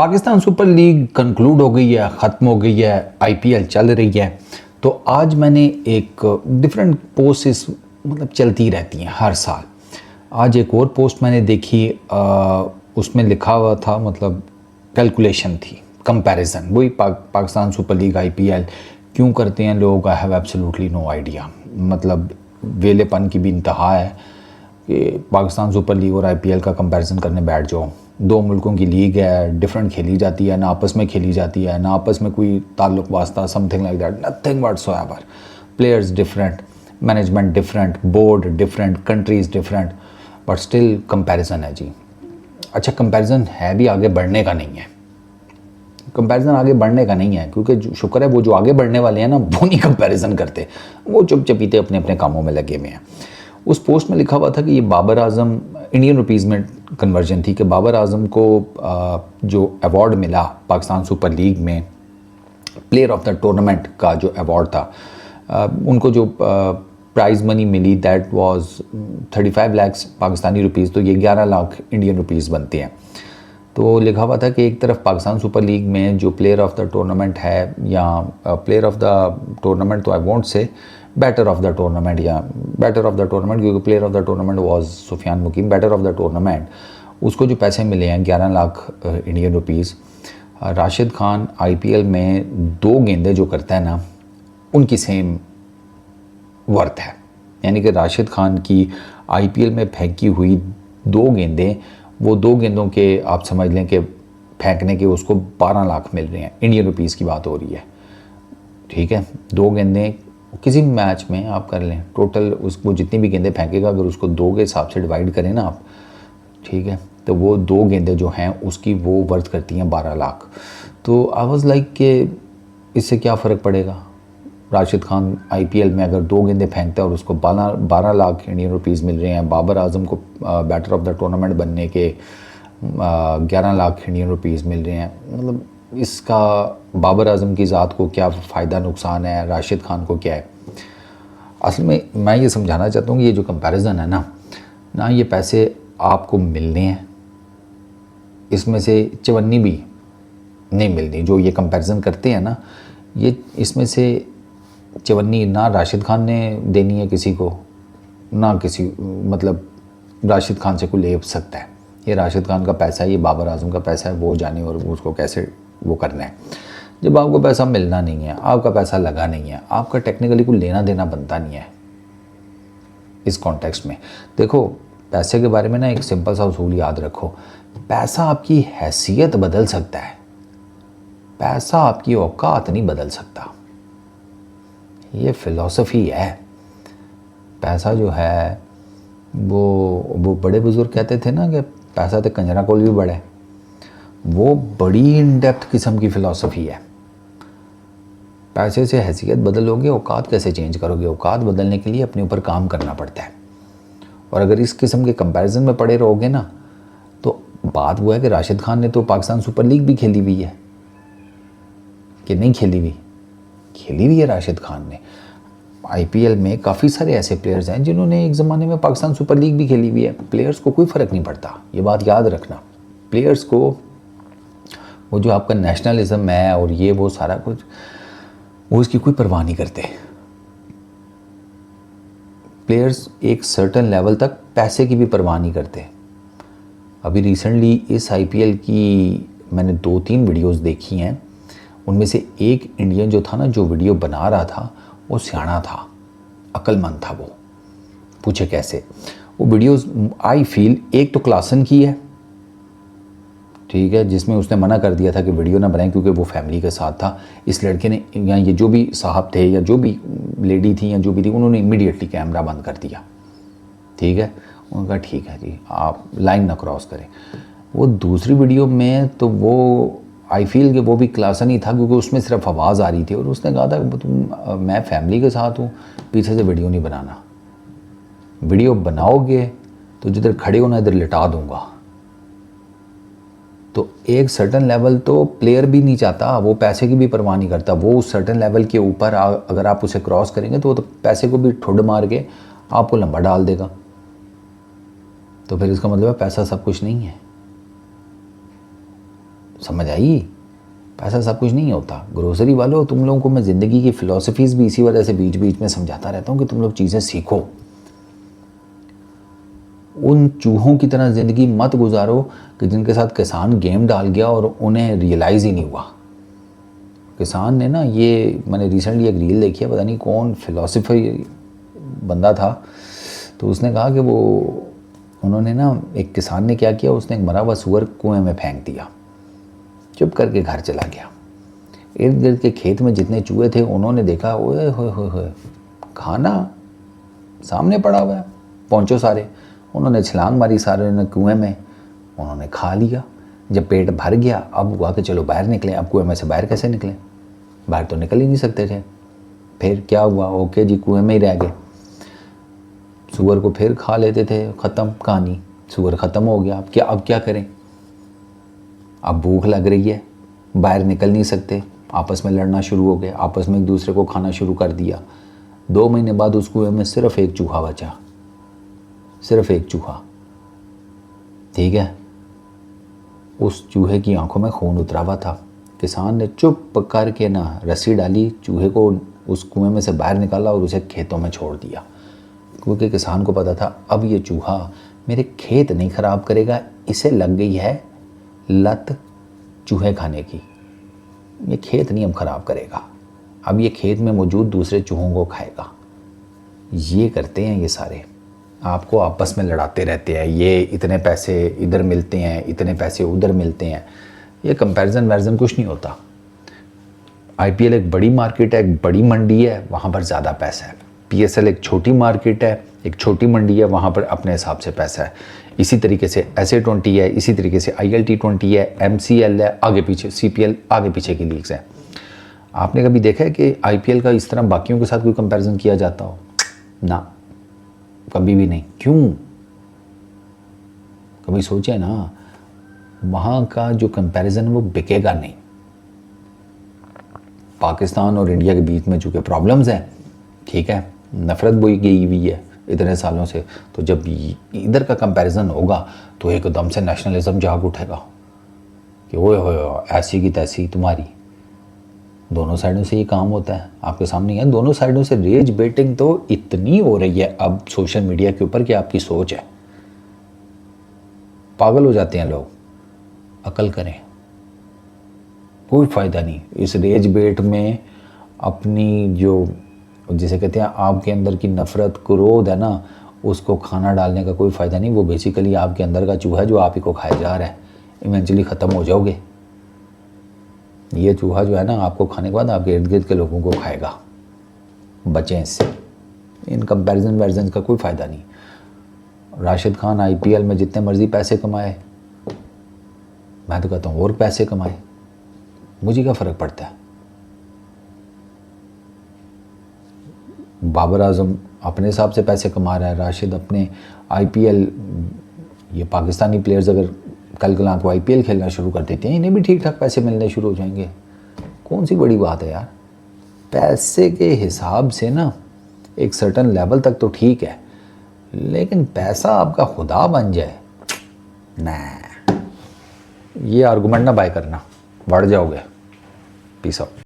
Pakistan super league conclude हो गई है, ख़त्म हो गई है, आईपीएल चल रही है। तो आज मैंने एक डिफरेंट पोस्ट मतलब चलती रहती हैं हर साल। आज एक और पोस्ट मैंने देखी, उसमें लिखा हुआ था, मतलब कैलकुलेशन थी, कंपैरिजन, वही पाकिस्तान सुपर लीग आईपीएल क्यों करते हैं लोग। I have absolutely no idea. मतलब वेलेपन की भी इंतहा है कि पाकिस्तान सुपर लीग और आईपीएल का कंपैरिजन करने बैठ जाओ। दो मुल्कों की लीग है, डिफरेंट खेली जाती है, ना आपस में खेली जाती है, ना आपस में कोई ताल्लुक वास्ता, something like that, nothing whatsoever. Players different, management different, board different, countries different, but still comparison है जी। अच्छा, कंपैरिजन है भी आगे बढ़ने का नहीं है। कंपैरिजन आगे बढ़ने का नहीं है, क्योंकि शुक्र है वो जो आगे बढ़ने वाले हैं ना, वो नहीं कंपैरिजन करते, वो चुपचपीते अपने अपने कामों में लगे हुए हैं। उस पोस्ट में लिखा हुआ था कि ये बाबर आजम, इंडियन रुपीज़ में कन्वर्जन थी, कि बाबर आजम को जो अवार्ड मिला पाकिस्तान सुपर लीग में, प्लेयर ऑफ द टूर्नामेंट का जो अवार्ड था, उनको जो प्राइज़ मनी मिली that was 35 lakh Pakistani rupees, तो ये 11 लाख इंडियन रुपीज़ बनते हैं। तो लिखा हुआ था कि एक तरफ पाकिस्तान सुपर लीग में जो प्लेयर ऑफ द टूर्नामेंट है, या प्लेयर ऑफ द टूर्नामेंट, तो I won't say batter of the tournament, या बैटर ऑफ द टूर्नामेंट, क्योंकि player of the tournament was Sufiyan Muqeem, batter of the tournament, उसको जो पैसे मिले हैं 11 lakh Indian rupees. Rashid Khan IPL में 2 गेंदें जो करता है ना, उनकी सेम वर्थ है। यानी कि राशिद खान की आईपीएल में फेंकी हुई 2 गेंदें, वो 2 गेंदों के आप समझ लें कि फेंकने के उसको 12 लाख मिल रहे हैं, इंडियन रुपीज़ की बात हो रही है। ठीक है, 2 गेंदें किसी भी मैच में आप कर लें, टोटल उसको जितनी भी गेंदें फेंकेगा, अगर उसको 2 के हिसाब से डिवाइड करें ना आप, ठीक है, तो वो 2 गेंदें जो हैं उसकी वो वर्थ करती हैं 12 लाख। तो आई वाज लाइक कि इससे क्या फ़र्क पड़ेगा। राशिद खान आईपीएल में अगर 2 गेंदें फेंकता है और उसको 12 लाख इंडियन रुपीज़ मिल रहे हैं, बाबर आजम को बैटर ऑफ द टूर्नामेंट बनने के 11 लाख इंडियन रुपीज़ मिल रहे हैं, मतलब इसका बाबर आजम की ज़ात को क्या फ़ायदा नुकसान है, राशिद खान को क्या है। असल में मैं ये समझाना चाहता हूँ कि ये जो कंपैरिजन है ना ये पैसे आपको मिलने हैं, इसमें से चवन्नी भी नहीं मिलनी। जो ये कंपैरिजन करते हैं ना, ये इसमें से चवन्नी ना राशिद खान ने देनी है किसी को, ना किसी, मतलब राशिद खान से कोई ले सकता है। ये राशिद खान का पैसा है, ये बाबर आजम का पैसा है, वो जाने और उसको कैसे वो करना है। जब आपको पैसा मिलना नहीं है, आपका पैसा लगा नहीं है, आपका टेक्निकली कोई लेना देना बनता नहीं है। इस कॉन्टेक्स्ट में देखो, पैसे के बारे में ना एक सिंपल सा उसूल याद रखो, पैसा आपकी हैसियत बदल सकता है, पैसा आपकी औकात नहीं बदल सकता। ये फ़िलॉसफी है। पैसा जो है वो बड़े बुजुर्ग कहते थे ना कि पैसा तो कंजरा कोल भी बड़ा है। वो बड़ी इन डेप्थ किस्म की फ़िलॉसफी है। पैसे से हैसियत बदलोगे, औकात कैसे चेंज करोगे। औकात बदलने के लिए अपने ऊपर काम करना पड़ता है। और अगर इस किस्म के कंपैरिजन में पड़े रहोगे ना, तो बात वो है कि राशिद खान ने तो पाकिस्तान सुपर लीग भी खेली हुई है, कि नहीं खेली हुई, खेली हुई है राशिद खान ने। आईपीएल में काफ़ी सारे ऐसे प्लेयर्स हैं जिन्होंने एक ज़माने में पाकिस्तान सुपर लीग भी खेली हुई है। प्लेयर्स को कोई फ़र्क नहीं पड़ता, ये बात याद रखना। प्लेयर्स को वो जो आपका नेशनलिज्म है और ये वो सारा कुछ, वो इसकी कोई परवाह नहीं करते। प्लेयर्स एक सर्टेन लेवल तक पैसे की भी परवाह नहीं करते। अभी रिसेंटली इस आईपीएल की मैंने 2-3 वीडियोस देखी हैं, उनमें से एक इंडियन जो था ना, जो वीडियो बना रहा था, वो सियाना था, अक्लमंद था। वो पूछे कैसे। वो वीडियोस आई फील, एक तो क्लासन की है, ठीक है, जिसमें उसने मना कर दिया था कि वीडियो ना बनाएं क्योंकि वो फैमिली के साथ था। इस लड़के ने, या ये जो भी साहब थे या जो भी लेडी थी या जो भी थी, उन्होंने इमीडिएटली कैमरा बंद कर दिया। ठीक है, उन्होंने कहा ठीक है जी, आप लाइन ना क्रॉस करें। वो दूसरी वीडियो में तो वो आई फील कि वो भी क्लासन ही था, क्योंकि उसमें सिर्फ आवाज़ आ रही थी और उसने कहा था कि तुम, मैं फैमिली के साथ हूँ, पीछे से वीडियो नहीं बनाना। वीडियो बनाओगे तो जिधर खड़े हो ना, इधर लिटा दूंगा। तो एक सर्टन लेवल तो प्लेयर भी नहीं चाहता, वो पैसे की भी परवाह नहीं करता। वो उस सर्टन लेवल के ऊपर अगर आप उसे क्रॉस करेंगे तो वो तो पैसे को भी ठुड मार के आपको लंबा डाल देगा। तो फिर इसका मतलब है पैसा सब कुछ नहीं है। समझ आई? पैसा सब कुछ नहीं होता। ग्रोसरी वालों, तुम लोगों को मैं ज़िंदगी की फ़िलासफ़ीज़ भी इसी वजह से बीच बीच में समझाता रहता हूँ कि तुम लोग चीज़ें सीखो। उन चूहों की तरह ज़िंदगी मत गुजारो कि जिनके साथ किसान गेम डाल गया और उन्हें रियलाइज़ ही नहीं हुआ। किसान ने ना, ये मैंने रिसेंटली एक रील देखी है, पता नहीं कौन फ़िलासफ़ी बंदा था, तो उसने कहा कि उन्होंने ना, एक किसान ने क्या किया, उसने एक मरा हुआ सूअर कुएं में फेंक दिया, चुप करके घर चला गया। इर्द गिर्द के खेत में जितने चूहे थे उन्होंने देखा, ओए होए खाना सामने पड़ा हुआ है, पहुँचो सारे। उन्होंने छलांग मारी सारे ने कुएं में, उन्होंने खा लिया। जब पेट भर गया, अब हुआ कि चलो बाहर निकलें। अब कुएं में से बाहर कैसे निकलें? बाहर तो निकल ही नहीं सकते थे। फिर क्या हुआ? ओके जी, कुएं में ही रह गए। सूअर को फिर खा लेते थे, ख़त्म कहानी, सूअर ख़त्म हो गया। अब क्या करें? अब भूख लग रही है, बाहर निकल नहीं सकते, आपस में लड़ना शुरू हो गए, आपस में एक दूसरे को खाना शुरू कर दिया। 2 महीने बाद उस कुएं में सिर्फ एक चूहा बचा, सिर्फ एक चूहा। ठीक है, उस चूहे की आंखों में खून उतरा हुआ था। किसान ने चुप करके ना रस्सी डाली, चूहे को उस कुएं में से बाहर निकाला और उसे खेतों में छोड़ दिया, क्योंकि किसान को पता था अब ये चूहा मेरे खेत नहीं ख़राब करेगा, इसे लग गई है लत चूहे खाने की। ये खेत नहीं अब ख़राब करेगा, अब ये खेत में मौजूद दूसरे चूहों को खाएगा। ये करते हैं ये सारे, आपको आपस में लड़ाते रहते हैं। ये इतने पैसे इधर मिलते हैं, इतने पैसे उधर मिलते हैं, ये कंपैरिजन वैरिजन कुछ नहीं होता। IPL एक बड़ी मार्केट है, एक बड़ी मंडी है, वहाँ पर ज़्यादा पैसा है। PSL एक छोटी मार्केट है, एक छोटी मंडी है, वहाँ पर अपने हिसाब से पैसा है। इसी तरीके से SA20 है, इसी तरीके से ILT20 है, MCL है, आगे पीछे CPL, आगे पीछे की लीग्स हैं। आपने कभी देखा है कि IPL का इस तरह बाकियों के साथ कोई कंपैरिजन किया जाता हो? ना, कभी भी नहीं। क्यों? कभी सोचे ना, वहाँ का जो कंपैरिजन वो बिकेगा नहीं। पाकिस्तान और इंडिया के बीच में चूँकि प्रॉब्लम्स हैं, ठीक है, नफ़रत बोई गई हुई है इतने सालों से, तो जब इधर का कंपैरिजन होगा तो एकदम से नेशनलिज्म जाग उठेगा कि ओए होए ऐसी की तैसी तुम्हारी। दोनों साइडों से ये काम होता है, आपके सामने है। दोनों साइडों से रेज बेटिंग तो इतनी हो रही है अब सोशल मीडिया के ऊपर कि आपकी सोच है, पागल हो जाते हैं लोग। अकल करें, कोई फ़ायदा नहीं इस रेज बेट में। अपनी जो जिसे कहते हैं आपके अंदर की नफ़रत, क्रोध है ना, उसको खाना डालने का कोई फ़ायदा नहीं। वो बेसिकली आपके अंदर का चूहा जो आप ही को खाया जा रहा है, इवेंचुअली ख़त्म हो जाओगे। ये चूहा जो है ना, आपको खाने के बाद आपके इर्द गिर्द के लोगों को खाएगा। बचें इससे, इन कंपैरिजन वैरिजन का कोई फ़ायदा नहीं। राशिद खान IPL में जितने मर्ज़ी पैसे कमाए, मैं तो कहता हूँ और पैसे कमाए, मुझे क्या फ़र्क पड़ता है। बाबर आजम अपने हिसाब से पैसे कमा रहा है, राशिद अपने। IPL, ये पाकिस्तानी प्लेयर्स अगर कल कल को IPL खेलना शुरू कर देते हैं, इन्हें भी ठीक ठाक पैसे मिलने शुरू हो जाएंगे। कौन सी बड़ी बात है यार। पैसे के हिसाब से ना एक सर्टन लेवल तक तो ठीक है, लेकिन पैसा आपका खुदा बन जाए ना, ये आर्गुमेंट ना बाय करना, बढ़ जाओगे। Peace out.